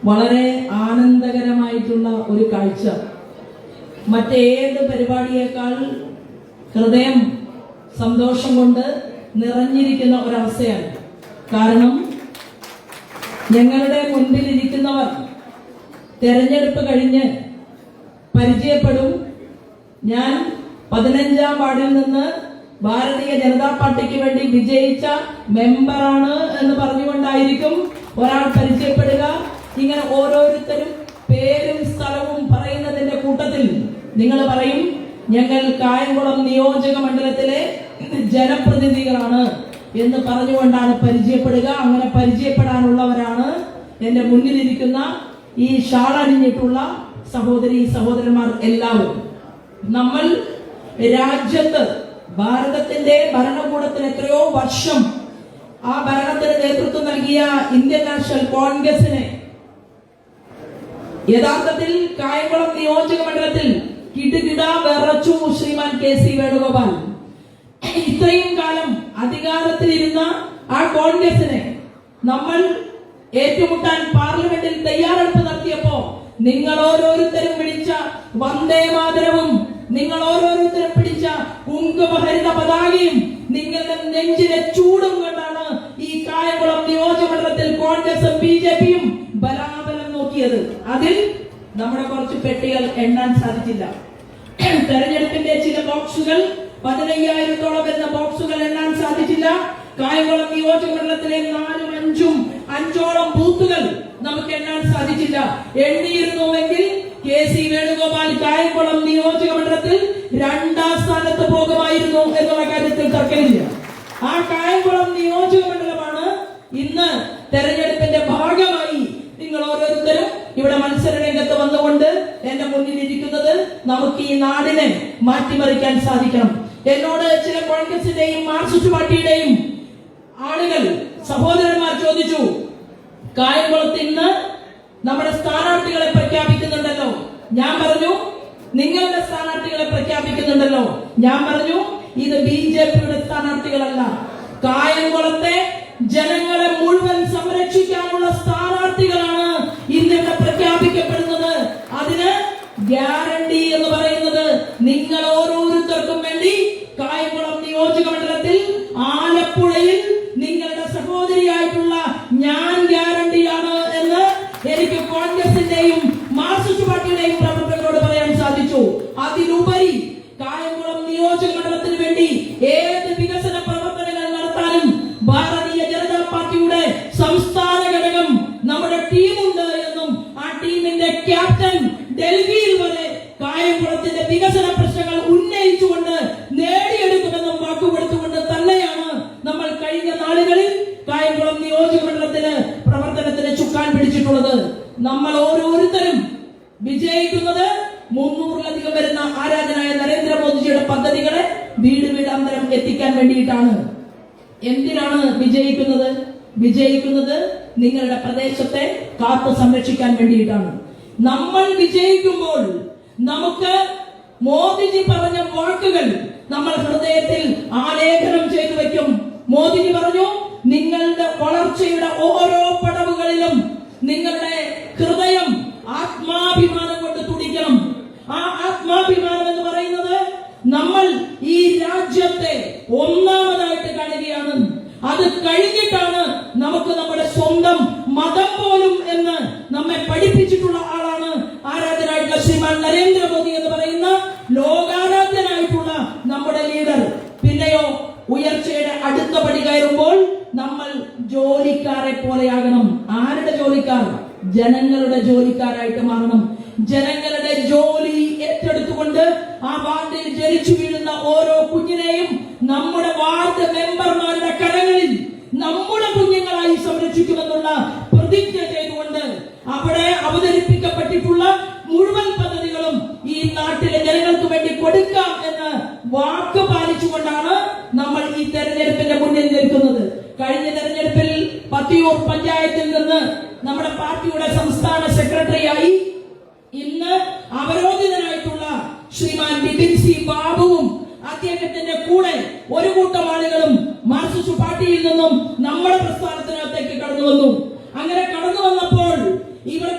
വളരെ ആനന്ദകരമായിട്ടുള്ള ഒരു കാഴ്ച. മറ്റേത് പരിപാടിയേക്കാൾ ഹൃദയം സന്തോഷം കൊണ്ട് നിറഞ്ഞിരിക്കുന്ന ഒരവസ്ഥയാണ്. കാരണം ഞങ്ങളുടെ മുൻപിലിരിക്കുന്നവർ തെരഞ്ഞെടുപ്പ് കഴിഞ്ഞ് പരിചയപ്പെടും. ഞാൻ 15-ാം വാർഡിൽ നിന്ന് ഭാരതീയ ജനതാ പാർട്ടിക്ക് വേണ്ടി വിജയിച്ച മെമ്പറാണ് എന്ന് പറഞ്ഞുകൊണ്ടായിരിക്കും ഒരാൾ പരിചയപ്പെടുക. ഇങ്ങനെ ഓരോരുത്തരും പേരും സ്ഥലവും പറയുന്നതിന്റെ കൂട്ടത്തിൽ നിങ്ങൾ പറയും, ഞങ്ങൾ കായംകുളം നിയോജക മണ്ഡലത്തിലെ ജനപ്രതിനിധികളാണ് എന്ന് പറഞ്ഞുകൊണ്ടാണ് പരിചയപ്പെടുക. അങ്ങനെ പരിചയപ്പെടാനുള്ളവരാണ് എന്റെ മുന്നിലിരിക്കുന്ന ഈ ഷാൾ അണിഞ്ഞിട്ടുള്ള സഹോദരി സഹോദരന്മാർ എല്ലാവരും. നമ്മൾ രാജ്യത്ത് ഭാരതത്തിന്റെ ഭരണകൂടത്തിന് എത്രയോ വർഷം ആ ഭരണത്തിന് നേതൃത്വം നൽകിയ ഇന്ത്യൻ നാഷണൽ കോൺഗ്രസിനെ യഥാർത്ഥത്തിൽ കായംകുളം നിയോജക മണ്ഡലത്തിൽ കിടുകിട വിറച്ചു ശ്രീമാൻ KC വേണുഗോപാൽ. ഇത്രയും കാലം അധികാരത്തിലിരുന്ന ആ കോൺഗ്രസിനെ നമ്മൾ ഏറ്റുമുട്ടാൻ പാർലമെന്റിൽ തയ്യാറെടുപ്പ് നടത്തിയപ്പോ നിങ്ങൾ ഓരോരുത്തരും പിടിച്ച വന്ദേ മാതരവും, നിങ്ങൾ ഓരോരുത്തരും പിടിച്ച കുങ്കുമഹരിത പതാകയും നിങ്ങളുടെ നെഞ്ചിലെ ചൂടും കൊണ്ടാണ് ഈ കായംകുളം നിയോജകമണ്ഡലത്തിൽ കോൺഗ്രസും BJPയും ബലാബലം നോക്കിയത്. അതിൽ നമ്മുടെ കുറച്ച് പെട്ടികൾ എണ്ണാൻ സാധിച്ചില്ല. തെരഞ്ഞെടുപ്പിന്റെ ചില ബോക്സുകൾ 15,000-ഓളം വരുന്ന ബോക്സുകൾ എണ്ണാൻ സാധിച്ചില്ല. കായംകുളം നിയോജകമണ്ഡലത്തിലെ 4-5 ബൂത്തുകൾ നമുക്ക് എണ്ണാൻ സാധിച്ചില്ല. എണ്ണിയിരുന്നുവെങ്കിൽ KC വേണുഗോപാൽ കായംകുളം നിയോജക മണ്ഡലത്തിൽ 2ാം സ്ഥാനത്ത് പോകുമായിരുന്നു എന്നുള്ള കാര്യത്തിൽ തർക്കമില്ല. ആ കായംകുളം നിയോജക മണ്ഡലമാണ് ഇന്ന് തെരഞ്ഞെടുപ്പിന്റെ ഭാഗമായി നിങ്ങൾ ഓരോരുത്തരും ഇവിടെ മത്സര രംഗത്ത് വന്നുകൊണ്ട് എന്റെ മുന്നിൽ ഇരിക്കുന്നത്. നമുക്ക് ഈ നാടിനെ മാറ്റിമറിക്കാൻ സാധിക്കണം. എന്നോട് ചില കോൺഗ്രസിന്റെയും മാർക്സിസ്റ്റ് പാർട്ടിയുടെയും ആളുകൾ, സഹോദരന്മാർ ചോദിച്ചു, കായംകുളത്ത് ഇന്ന് നമ്മുടെ സ്ഥാനാർത്ഥികളെ പ്രഖ്യാപിക്കുന്നുണ്ടല്ലോ. ഞാൻ പറഞ്ഞു, നിങ്ങളുടെ സ്ഥാനാർത്ഥികളെ പ്രഖ്യാപിക്കുന്നുണ്ടല്ലോ. ഞാൻ പറഞ്ഞു, ഇത് BJPയുടെ സ്ഥാനാർത്ഥികളല്ല, കായംകുളത്തെ ജനങ്ങളെ മുഴുവൻ സംരക്ഷിക്കാനുള്ള സ്ഥാനാർത്ഥികളാണ് ഇന്നിവിടെ പ്രഖ്യാപിക്കപ്പെടുന്നത്. അതിന് ഗ്യാരണ്ടി എന്ന് പറയുന്നത് നിങ്ങൾ ഓരോരുത്തർക്കും വേണ്ടി കായംകുളം നിയോജക മണ്ഡലത്തിൽ ആലപ്പുഴയിൽ നിങ്ങളുടെ സഹോദരിയായിട്ടുള്ള ഞാൻ ഗ്യാരണ്ടിയാണ് എന്ന് എനിക്ക് കോൺഗ്രസിന്റെയും മാർക്സിസ്റ്റ് പാർട്ടിയുടെയും പ്രവർത്തകരോട് പറയാൻ സാധിച്ചു. അതിലുപരി കായംകുളം നിയോജക മണ്ഡലത്തിന് വേണ്ടി ഏത് വികസന പ്രവർത്തനങ്ങൾ നടത്താനും ഭാരതീയ ജനതാ പാർട്ടിയുടെ സംസ്ഥാന ഘടകം നമ്മുടെ ടീമുണ്ട് എന്നും ആ ടീമിന്റെ ക്യാപ്റ്റൻ ഡൽഹിയിൽ വരെ കായംകുളത്തിന്റെ വികസന പ്രശ്നങ്ങൾ ഉന്നയിച്ചുകൊണ്ട് നേടിയെടുക്കുമെന്നും വാക്കുകൊടുത്തുകൊണ്ട് തന്നെയാണ് നമ്മൾ കഴിഞ്ഞ നാളുകളിൽ കായംകുളം നിയോജക മണ്ഡലത്തിന് പ്രവർത്തനത്തിന് ചുക്കാൻ പിടിച്ചിട്ടുള്ളത്. നമ്മൾ ഓരോരുത്തരും വിജയിക്കുന്നത് 300-ലധികം വരുന്ന ആരാധനായ നരേന്ദ്രമോദിജിയുടെ പദ്ധതികളെ വീട് വീടാന്തരം എത്തിക്കാൻ വേണ്ടിയിട്ടാണ്. എന്തിനാണ് വിജയിക്കുന്നത്? വിജയിക്കുന്നത് നിങ്ങളുടെ പ്രദേശത്തെ കാത്തു സംരക്ഷിക്കാൻ വേണ്ടിയിട്ടാണ്. നമ്മൾ വിജയിക്കുമ്പോൾ നമുക്ക് മോദിജി പറഞ്ഞ വാക്കുകൾ നമ്മൾ ഹൃദയത്തിൽ ആലേഖനം ചെയ്തു വെക്കും. മോദിജി പറഞ്ഞു, നിങ്ങളുടെ വളർച്ചയുടെ ഓരോ പടവുകളിലും നിങ്ങളുടെ ഹൃദയം ആത്മാഭിമാനം കൊണ്ട് തുടിക്കണം. ആ ആത്മാഭിമാനം എന്ന് പറയുന്നത് നമ്മൾ ഈ രാജ്യത്തെ ഒന്നാമതായിട്ട് കാണുകയാണ്. അത് കഴിഞ്ഞിട്ടാണ് നമുക്ക് നമ്മുടെ സ്വന്തം മതം പോലും എന്ന് നമ്മെ പഠിപ്പിച്ചിട്ടുള്ള ആളാണ് ആരാധനായിട്ടുള്ള ശ്രീമാൻ നരേന്ദ്രമോദി എന്ന് പറയുന്ന ലോകാരാധ്യനായിട്ടുള്ള നമ്മുടെ ലീഡർ. പിന്നെയോ ഉയർച്ചയുടെ അടുത്ത പടി കയറുമ്പോൾ നമ്മൾ ജോലിക്കാരെ പോലെയാകണം. ആരുടെ ജോലിക്കാർ? ജനങ്ങളുടെ ജോലിക്കാരായിട്ട് മാറണം. ജനങ്ങളുടെ ജോലി ഏറ്റെടുത്തുകൊണ്ട് ആ വാർഡിൽ ജനിച്ചു വീഴുന്ന ഓരോ കുഞ്ഞിനെയും നമ്മുടെ വാർഡ് മെമ്പർമാരുടെ കരങ്ങളിൽ നമ്മുടെ കുഞ്ഞുങ്ങളായി സംരക്ഷിക്കുമെന്നുള്ള പ്രതിജ്ഞ ചെയ്തുകൊണ്ട് അവിടെ അവതരിപ്പിക്കപ്പെട്ടിട്ടുള്ള മുഴുവൻ പദ്ധതികളും ഈ നാട്ടിലെ ജനങ്ങൾക്ക് വേണ്ടി കൊടുക്കാം എന്ന് വാക്ക് പാലിച്ചുകൊണ്ടാണ് നമ്മൾ ഈ തെരഞ്ഞെടുപ്പിന്റെ മുന്നിൽ നിൽക്കുന്നത്. കഴിഞ്ഞ തെരഞ്ഞെടുപ്പിൽ പത്തിയൂർ പഞ്ചായത്തിൽ നിന്ന് നമ്മുടെ പാർട്ടിയുടെ സംസ്ഥാന സെക്രട്ടറിയായി ഇന്ന് അവരോധിതനായിട്ടുള്ള ശ്രീമാൻ ബിപിൻ സി ബാബുവും അദ്ദേഹത്തിന്റെ കൂടെ ഒരു കൂട്ടം ആളുകളും മാർക്സിസ്റ്റ് പാർട്ടിയിൽ നിന്നും നമ്മുടെ പ്രസ്ഥാനത്തിനകത്തേക്ക് കടന്നു വന്നു. അങ്ങനെ കടന്നു വന്നപ്പോൾ ഇവിടെ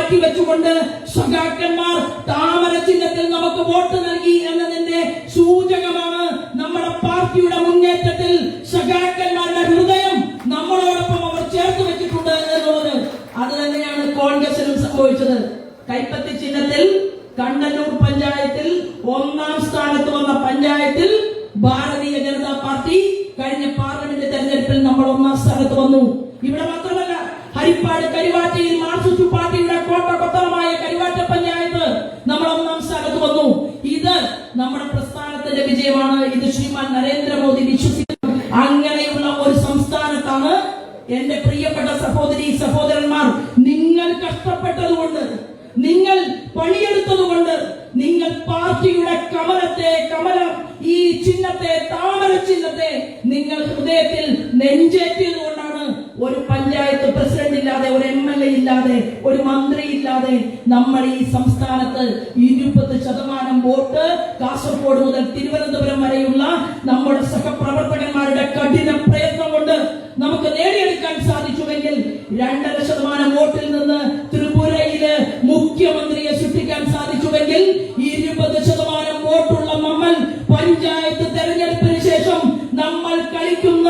മാറ്റിവെച്ചുകൊണ്ട് സഖാക്കന്മാർ താമര ചിഹ്നത്തിൽ നമുക്ക് വോട്ട് നൽകി എന്നതിന്റെ സൂചകമാണ് നമ്മുടെ പാർട്ടിയുടെ മുന്നേറ്റത്തിൽ സഖാക്കന്മാരുടെ ഹൃദയം നമ്മളോടൊപ്പം അവർ ചേർത്ത് വെച്ചിട്ടുണ്ട് എന്നുള്ളത്. അത് തന്നെയാണ് കോൺഗ്രസിനും സംഭവിച്ചത്. കൈപ്പത്തി ചിഹ്നത്തിൽ കണ്ണന്നൂർ പഞ്ചായത്തിൽ 1ാം സ്ഥാനത്ത് വന്ന പഞ്ചായത്തിൽ ഭാരതീയ ജനതാ പാർട്ടി കഴിഞ്ഞ പാർലമെന്റ് തെരഞ്ഞെടുപ്പിൽ നമ്മൾ 1ാം സ്ഥാനത്ത് വന്നു. ഇവിടെ മാത്രമല്ല, ഹരിപ്പാട് കരിവാറ്റയിൽ മാർക്സിസ്റ്റ് പാർട്ടിയുടെ കോട്ട കൊത്തളമായ കരിവാറ്റ പഞ്ചായത്ത് നമ്മൾ 1ാം സ്ഥാനത്ത് വന്നു. ഇത് നമ്മുടെ പ്രസ്ഥാനത്തിന്റെ വിജയമാണ്. ഇത് ശ്രീമാൻ നരേന്ദ്രമോദി വിശ്വസിക്കുന്നു. അങ്ങനെയുള്ള ഒരു സംസ്ഥാനത്താണ് എന്റെ പ്രിയപ്പെട്ട സഹോദരി സഹോദരന്മാർ, നിങ്ങൾ കഷ്ടപ്പെട്ടതുകൊണ്ട്, നിങ്ങൾ പണിയെടുത്തതുകൊണ്ട്, നിങ്ങൾ പാർട്ടിയുടെ കമലം ഈ ചിഹ്നത്തെ, താമര ചിഹ്നത്തെ നിങ്ങൾ ഹൃദയത്തിൽ നെഞ്ചേറ്റിയത് കൊണ്ടാണ് ഒരു പഞ്ചായത്ത് പ്രസിഡന്റ് ഇല്ലാതെ, ഒരു MLA ഇല്ലാതെ, ഒരു മന്ത്രി ഇല്ലാതെ നമ്മൾ ഈ സംസ്ഥാനത്ത് 20% വോട്ട് കാസർഗോഡ് മുതൽ തിരുവനന്തപുരം വരെയുള്ള നമ്മുടെ സഹപ്രവർത്തകന്മാരുടെ കഠിന പ്രയത്നം കൊണ്ട് നമുക്ക് നേടിയെടുക്കാൻ സാധിച്ചുവെങ്കിൽ 2.5% വോട്ടിൽ നിന്ന് ത്രിപുരയില് മുഖ്യമന്ത്രിയെ സൃഷ്ടിക്കാൻ സാധിച്ചുവെങ്കിൽ 20% വോട്ടുള്ള നമ്മൾ പഞ്ചായത്ത് തെരഞ്ഞെടുപ്പിന് ശേഷം നമ്മൾ കളിക്കുന്ന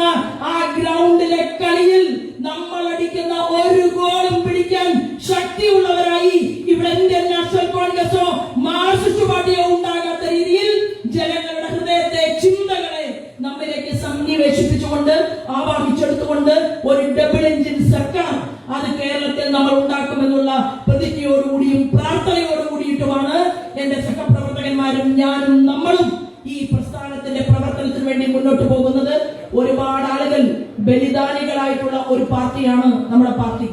ആ ഗ്രൗണ്ടിലെ കളിയിൽ നമ്മൾ അടിക്കുന്ന ഒരു ഗോളും പിടിക്കാൻ ശക്തിയുള്ളവരായി ഇവിടെ ഇന്ത്യൻ നാഷണൽ കോൺഗ്രസോ മാർക്സിസ്റ്റ് പാർട്ടിയോ ഉണ്ടാകാത്ത രീതിയിൽ ജനങ്ങളുടെ ഹൃദയത്തെ, ചിന്തകളെ നമ്മിലേക്ക് സന്നിവേശിപ്പിച്ചുകൊണ്ട്, ആവാഹിച്ചെടുത്തുകൊണ്ട് ഒരു ഡബിൾ എഞ്ചിൻ സർക്കാർ അത് കേരളത്തിൽ നമ്മൾ ഉണ്ടാക്കുമെന്നുള്ള പ്രതിജ്ഞയോടുകൂടിയും പ്രാർത്ഥനയോടുകൂടിയിട്ടുമാണ് എന്റെ സഹപ്രവർത്തകന്മാരും ഞാനും നമ്മളും ഈ പ്രസ്ഥാനത്തിന്റെ പ്രവർത്തനത്തിന് വേണ്ടി മുന്നോട്ട് പോകുന്നത്. ഒരുപാട് ആളുകൾ ബലിദാനികളായിട്ടുള്ള ഒരു പാർട്ടിയാണ് നമ്മുടെ പാർട്ടി.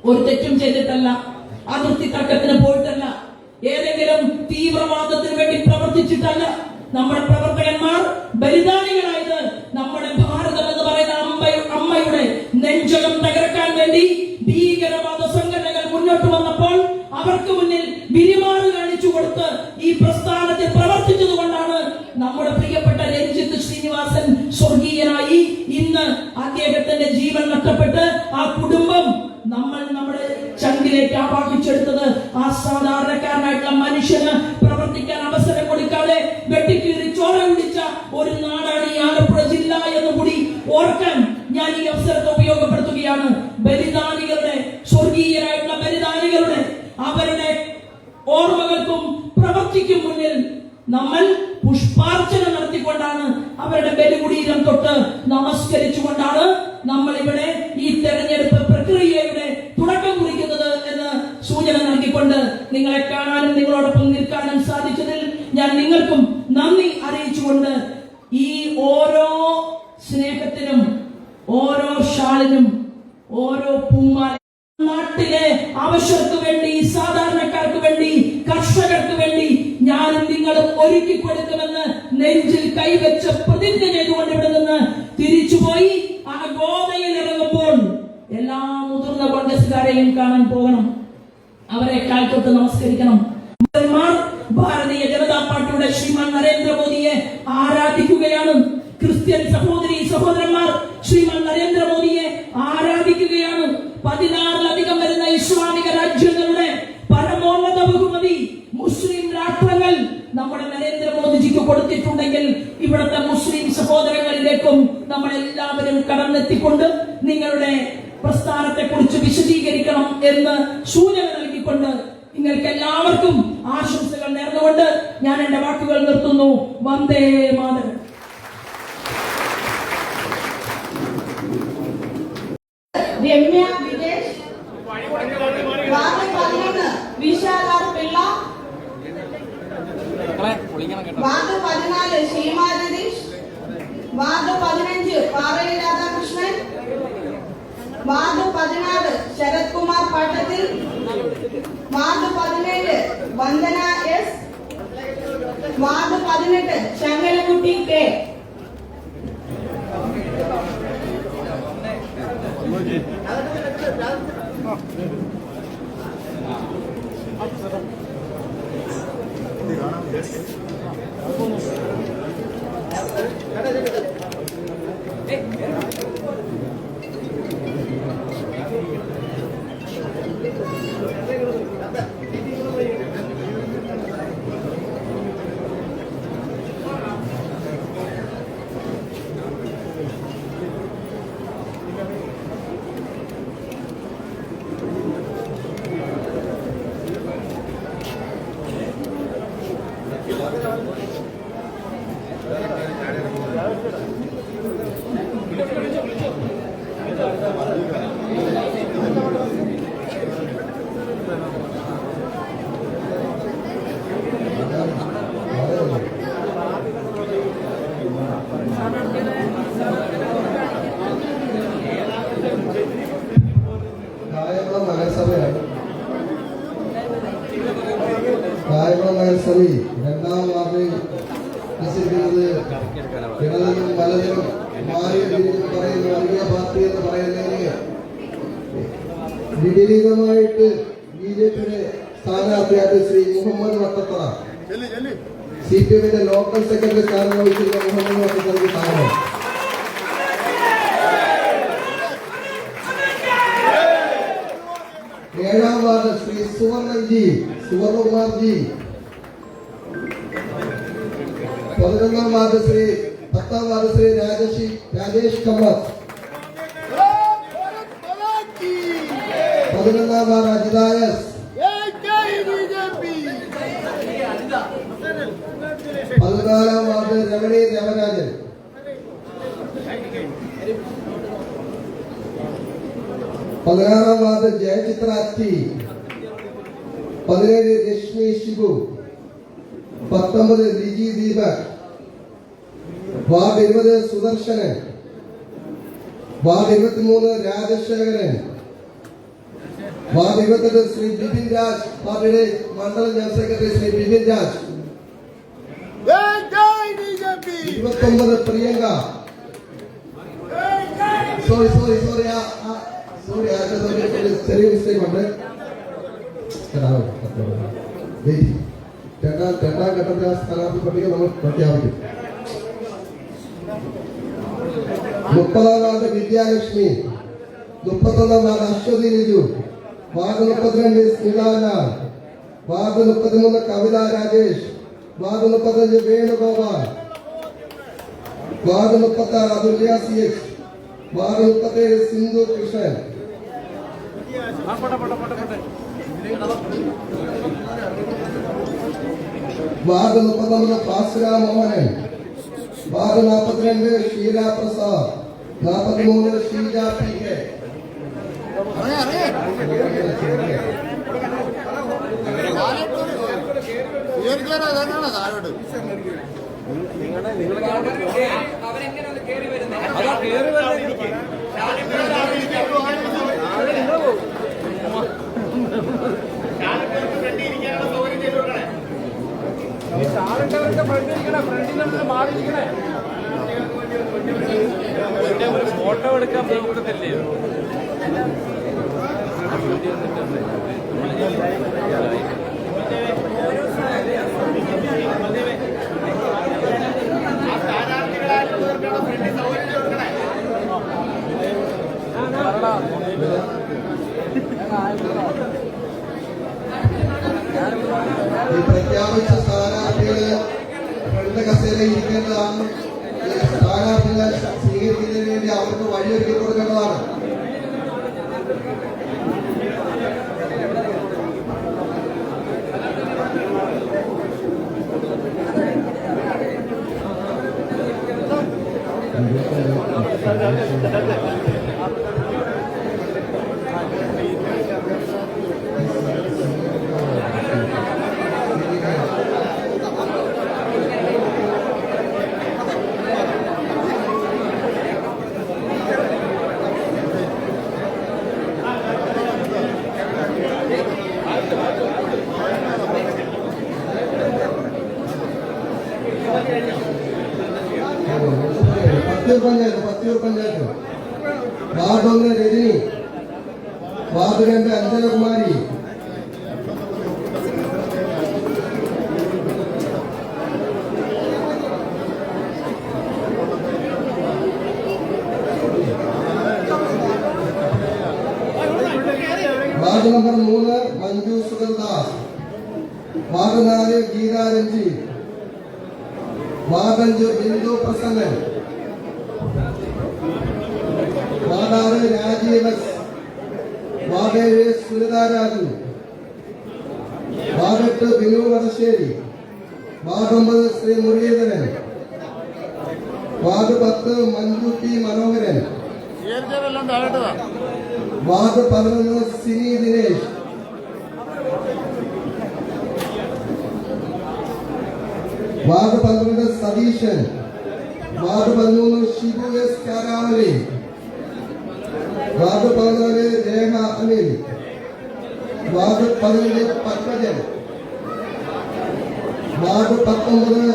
ഒരു തെറ്റും ചെയ്തിട്ടല്ല, അതിർത്തി തർക്കത്തിന് പോയിട്ടല്ല, ഏതെങ്കിലും തീവ്രവാദത്തിന് വേണ്ടി പ്രവർത്തിച്ചിട്ടല്ല. നമ്മുടെ പ്രവർത്തകന്മാർ ബലിദാനികളായത് നമ്മുടെ ഭാരതം എന്ന് പറയുന്ന അമ്മയുടെ നെഞ്ചകം തകർക്കാൻ വേണ്ടി ഭീകരവാദ സംഘടനകൾ മുന്നോട്ട് വന്നപ്പോൾ അവർക്ക് മുന്നിൽ വിരിമാറ് കാണിച്ചു കൊടുത്ത് ഈ പ്രസ്ഥാനത്തിൽ പ്രവർത്തിച്ചത് കൊണ്ടാണ് നമ്മുടെ പ്രിയപ്പെട്ട രഞ്ജിത്ത് ശ്രീനിവാസൻ സ്വർഗീയനായി ഇന്ന് അദ്ദേഹത്തിന്റെ ജീവൻ നഷ്ടപ്പെട്ട് ആ കുടുംബം നമ്മൾ നമ്മുടെ ചങ്കിലേക്ക് ആവാഹിച്ചെടുത്തത്. ആ സാധാരണക്കാരനായിട്ടുള്ള മനുഷ്യന് പ്രവർത്തിക്കാൻ അവസരം കൊടുക്കാതെ വെട്ടിക്കീറി ചോര കുടിച്ച ഒരു നാടാണ് ഈ ആലപ്പുഴ ജില്ല എന്ന് കൂടി ഓർക്കാൻ ഞാൻ ഈ അവസരത്തെ ഉപയോഗപ്പെടുത്തുകയാണ്. ബലിദാനികളുടെ, സ്വർഗീയരായിട്ടുള്ള ബലിദാനികളുടെ അവരുടെ ഓർമ്മകൾക്കും പ്രവൃത്തിക്കും മുന്നിൽ നമ്മൾ പുഷ്പാർച്ചന നടത്തിക്കൊണ്ടാണ്, അവരുടെ ബലികുടീരം തൊട്ട് നമസ്കരിച്ചുകൊണ്ടാണ് നമ്മൾ ഇവിടെ ഈ തെരഞ്ഞെടുപ്പ് പ്രക്രിയയുടെ തുടക്കം കുറിക്കുന്നത് എന്ന് സൂചന നൽകിക്കൊണ്ട് നിങ്ങളെ കാണാനും നിങ്ങളോടൊപ്പം നിൽക്കാനും സാധിച്ചതിൽ ഞാൻ നിങ്ങൾക്കും നന്ദി അറിയിച്ചുകൊണ്ട് ഈ ഓരോ സ്നേഹത്തിനും, ഓരോ ഷാളിനും, ഓരോ പൂമാല നാട്ടിലെ ആവശ്യർക്ക് വേണ്ടി, സാധാരണക്കാർക്ക് വേണ്ടി, കർഷകർക്ക് വേണ്ടി ഞാനും നിങ്ങളും ഒരുക്കി കൊടുക്കുമെന്ന് നെഞ്ചിൽ കൈവച്ച് പ്രതിജ്ഞ ചെയ്തുകൊണ്ട് ഇവിടെ നിന്ന് തിരിച്ചുപോയി ആ ഗോതയിൽ ഇറങ്ങുമ്പോൾ എല്ലാ മുതിർന്ന കോൺഗ്രസുകാരെയും കാണാൻ പോകണം, അവരെ കാൽത്തൊട്ട് നമസ്കരിക്കണം. ഭാരതീയ ജനതാ പാർട്ടിയുടെ ശ്രീമാൻ നരേന്ദ്രമോദിയെ ആരാധിക്കുകയാണ്. ക്രിസ്ത്യൻ സഹോദരി സഹോദരന്മാർ ശ്രീമാൻ നരേന്ദ്രമോദിയെ ആരാധിക്കുകയാണ്. 16-ലധികം വരുന്ന ഇസ്ലാമിക രാജ്യങ്ങളുടെ പരമോന്നത ബഹുമതി മുസ്ലിം രാഷ്ട്രങ്ങൾ നമ്മുടെ നരേന്ദ്രമോദിജിക്ക് കൊടുത്തിട്ടുണ്ടെങ്കിൽ ഇവിടുത്തെ മുസ്ലിം സഹോദരങ്ങളിലേക്കും നമ്മളെല്ലാവരും കടന്നെത്തിക്കൊണ്ട് നിങ്ങളുടെ പ്രസ്ഥാനത്തെ കുറിച്ച് വിശദീകരിക്കണം എന്ന് സൂചന നൽകിക്കൊണ്ട് നിങ്ങൾക്ക് എല്ലാവർക്കും ആശംസകൾ നേർന്നുകൊണ്ട് ഞാൻ എന്റെ വാക്കുകൾ നിർത്തുന്നു. Vande Mataram. Ramya Vijesh, ward 11 Vishalar Pillai, ward 14 Sheema Ratheesh, ward 15 Parayil Radhakrishnan, ward 16 Sarath Kumar Pattathil, ward 17 Vandana S, ward 18 Changalakutty K. Kayamkulam നഗരസഭയാണ്. കായംകുളം നഗരസഭയിൽ 2ാം വാർഡിൽ മത്സരിക്കുന്നത് ഇടതിനും വലതിനും മാറി തിരിഞ്ഞ് പറയുന്ന വർഗീയ പാർട്ടി എന്ന് പറയുന്നതിന് വിപരീതമായിട്ട് BJPയുടെ സ്ഥാനാർത്ഥിയായിട്ട് ശ്രീ മുഹമ്മദ് വട്ടത്തറ, CPMന്റെ ലോക്കൽ സെക്രട്ടറി സ്ഥാനം വഹിച്ചിരുന്ന മുഹമ്മദ് വട്ടത്തറയ്ക്ക് സ്ഥാനം. ഏഴാം വാർഡ് ശ്രീ സുവർണകുമാർജി. 11ാം വാർഡ് 10ാം വാർഡ് ശ്രീ രാജേഷ് കമത്ത്. 11ാം വാർഡ് അജിതായസ്. 14ാം വാർഡ് രമണി ദേവരാജൻ. 16ാം വാർഡ് ജയചിത്ര അറ്റി. 17 Reshmi Shibu. 19 Liji Deepak. Ward 20 Sudarshanan. Ward 23 Rajasekharan. Ward 28 Shri Bipin Raj, പാർട്ടിയുടെ മണ്ഡലം general secretary Shri Bipin Raj. 29 Priyanka. Sorry ചെറിയ മിസ്റ്റേക്ക് ഉണ്ട്. രണ്ടാം ഘട്ടത്തെ ആ സ്ഥാനാർത്ഥി പട്ടിക നമ്മൾ പ്രഖ്യാപിക്കും. 30ാം വാർഡ് വിദ്യാലക്ഷ്മി. 31ാം ward Aswathi Liju. Ward 32 Smithalal. Ward 33 Kavitha Rajesh. Ward 35 Venugopal. Ward 36 Athulya CH. Ward 37 Sindhu Krishnan. Ward 39 Bhaskara Mohanan. Ward 42 Sheela Prasad. 43 Sheeja PK. Photo എടുക്കാൻ നോക്കത്തില്ലേ? ഈ പ്രഖ്യാപിച്ച സ്ഥാനാർത്ഥികള് ഫ്രണ്ട് കസേരയിൽ ഇരിക്കേണ്ടതാണ്. സ്ഥാനാർത്ഥികളെ സ്വീകരിക്കുന്നതിന് വേണ്ടി അവർക്ക് വഴിയൊരുക്കി കൊടുക്കേണ്ടതാണ്. Pathiyoor panchayat. Ward 1 Rajani. Ward 2 Anjanakumari. Ward number 3 Manju Sugaldas. Ward 4 Geetha Ranji. Ward 5 Bindu Prasannan. Ward 6 Rajeev S. Ward 7 Sunitha Raju. Ward 8 Binu Vadasseri. Ward 9 Shri Muraleedharan. Ward 10 Manju T Manoharan. Ward 11 Sini Dinesh. Ward 12 Satheeshan. Ward 13 Shibu S Karavali. Ward 14 Rekha Anil, ward 15 Padmajan, ward 19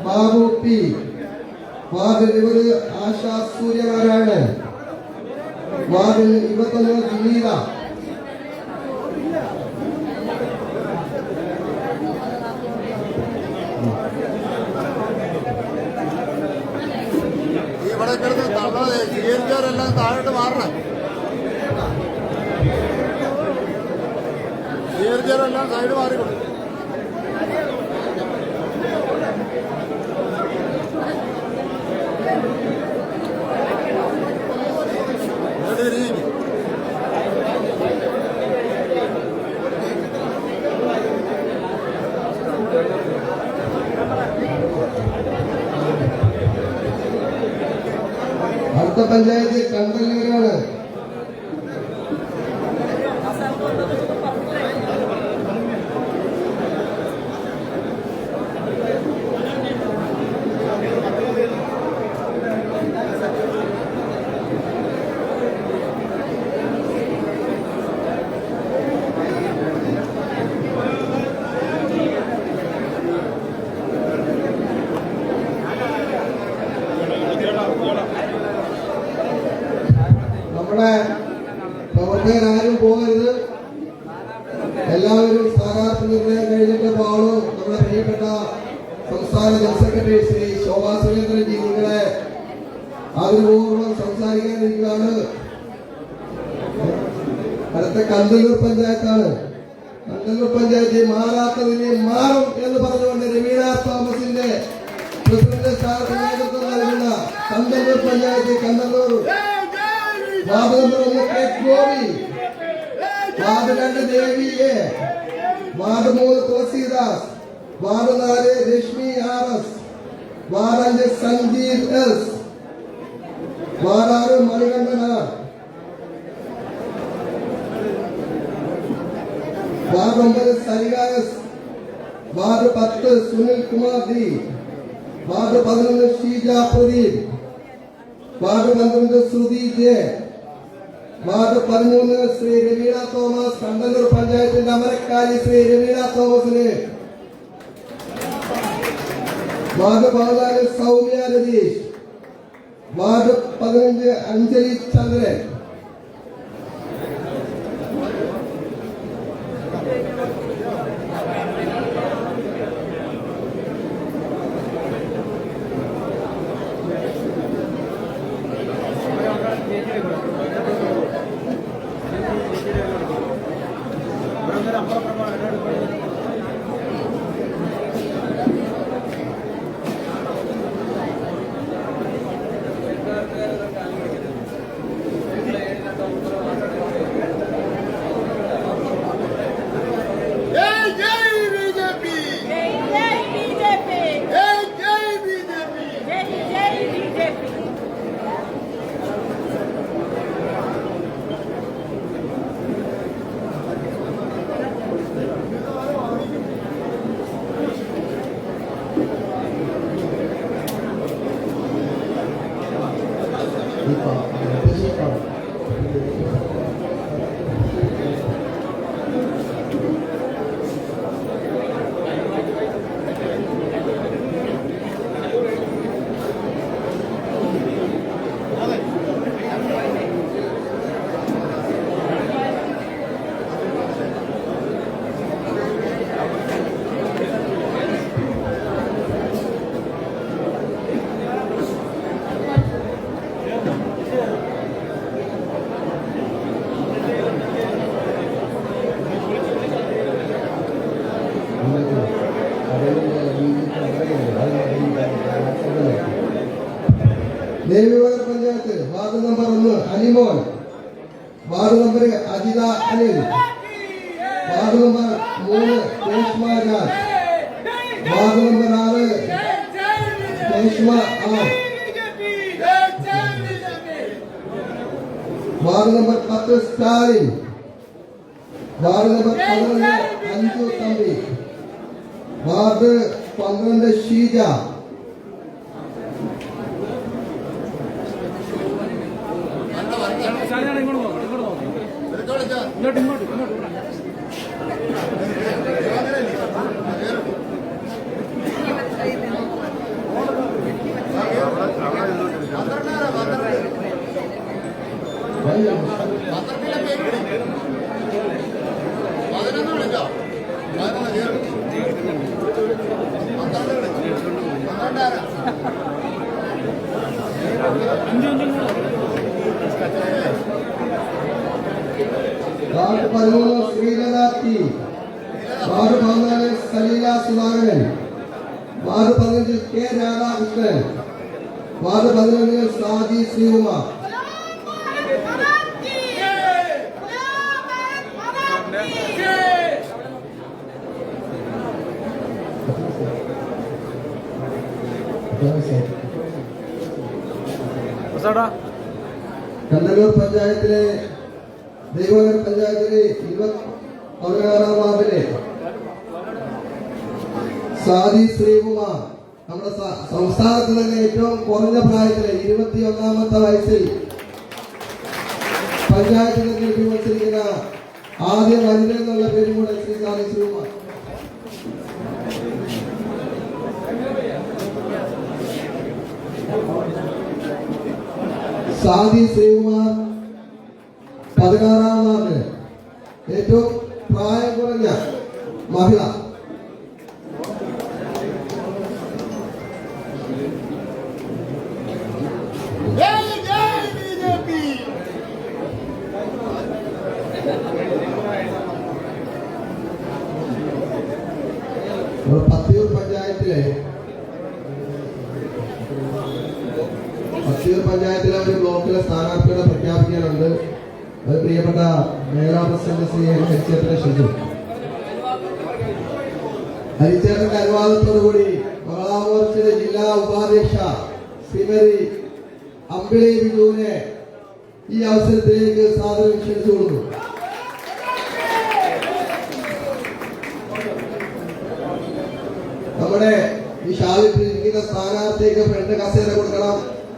Babu P, ward 20 ASHA Suryanarayanan, ward 21 വിനീത, ഇവിടെ കിടന്ന് തള്ളാതെ സ്വീകരിച്ചവരെല്ലാം താഴോട്ട് മാറണം. സ്വീകരിച്ചവരെല്ലാം സൈഡ് മാറിക്കൊള്ളു. അടുത്ത പഞ്ചായത്ത് കണ്ടല്ലൂരാണ്. നമ്മുടെ പ്രവർത്തകരാരും പോകരുത്. എല്ലാവരും സ്ഥാനാർത്ഥി നിർണയം കഴിഞ്ഞിട്ട് പോകണം. നമ്മുടെ പ്രിയപ്പെട്ട സംസ്ഥാന ജനറൽ സെക്രട്ടറി ശ്രീ ശോഭാ സുരേന്ദ്രൻജി നിങ്ങളെ ആഗ്രഹപൂർവ്വം സംസാരിക്കാനിരിക്കുകയാണ്. അടുത്ത കണ്ടല്ലൂർ പഞ്ചായത്താണ്. കണ്ടല്ലൂർ പഞ്ചായത്ത് മാറാത്തതിനെ മാറും എന്ന് പറഞ്ഞുകൊണ്ട് രവീണ തോമസിന്റെ പ്രസിഡന്റ് സ്ഥാനത്ത് നേതൃത്വം നൽകുന്ന Kandallur panchayat Kandallur ward number 1 K Gopi, ward 2 Devi A, ward 3 Thulasidas, ward 4 Reshmi R S, ward 5 Sanjeev S, ward 6 Manikandan R, ward 9 Sarika S, ward 10 Sunil Kumar D, ward 11 Sheeja Pradeep, ward 12 Shruthi J, ward 13 Shri Raveena Thomas. Kandallur പഞ്ചായത്തിന്റെ അമരക്കാരി ശ്രീ രവീണ തോമസിന്. Ward 14 Soumya Ratheesh, ward 15 Anjali Chandran, Devikulam panchayat ward number 1 Animon, ward number Ajitha Anil, ward number 3 Reshma Raj, ward number 6 Reshma R, ward number 10 Stalin, ward number 11 Anju Thampi, ward 12 Sheeja, ward 13 Sreelatha T, ward 14 Saleela Sudhakaran, ward 15 K Radhakrishnan, ward 11 Saji Sreekumar. Kandallur പഞ്ചായത്തിലെ ദൈവനഗർ പഞ്ചായത്തിലെ 16-ാം വാർഡിലെ സാജി ശ്രീകുമാർ, നമ്മുടെ സംസ്ഥാനത്ത് തന്നെ ഏറ്റവും കുറഞ്ഞ പ്രായത്തിലെ 21-ാമത്തെ വയസ്സിൽ പഞ്ചായത്ത് തെരഞ്ഞെടുപ്പിൽ മത്സരിക്കുന്ന ആദ്യ വനിത എന്നുള്ള പേരും കൂടെ ശ്രീ സാജി ശ്രീകുമാർ. സാജി ശ്രീകുമാർ 16-ാം വാർഡ് ഏറ്റവും പ്രായം കുറഞ്ഞ മഹിള. പത്തിയൂർ പഞ്ചായത്തിലെ ഒരു ബ്ലോക്കിലെ സ്ഥാനാർത്ഥികളെ പ്രഖ്യാപിക്കാനുണ്ട്. അത് പ്രിയപ്പെട്ട മേഖലാ പ്രസിഡന്റ് ശ്രീ ഹരിച്ചേട്ടനെ ക്ഷണിച്ചു. ഹരിച്ചേട്ടന്റെ അനുവാദത്തോടുകൂടി മഹിളാ മോർച്ചയുടെ ജില്ലാ ഉപാധ്യക്ഷ ശ്രീമതി അമ്പിളി ബിജുവിനെ ഈ അവസരത്തിലേക്ക് സാദരം ക്ഷണിച്ചു കൊടുക്കുന്നു. നമ്മുടെ ഈ ഷാലിട്ടിരിക്കുന്ന സ്ഥാനാർത്ഥിക്ക് ഫ്രണ്ട് കസേര കൊടുക്കണം.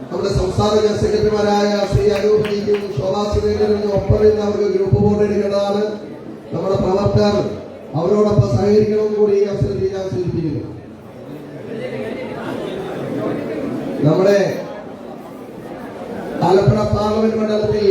നമ്മുടെ സംസ്ഥാന ജനറൽ സെക്രട്ടറിമാരായ ശ്രീ അനൂപ് ജിക്കും ശോഭാ സുരേന്ദ്രനും ഒപ്പം നിന്ന് അവർക്ക് ഗ്രൂപ്പ് ബോർഡ് എടുക്കേണ്ടതാണ്. നമ്മുടെ പ്രവർത്തകർ അവരോടൊപ്പം സഹകരിക്കണമെന്ന് കൂടി ഈ അവസരത്തിൽ ഞാൻ സൂചിപ്പിക്കുന്നു. നമ്മുടെ ആലപ്പുഴ പാർലമെന്റ് മണ്ഡലത്തിൽ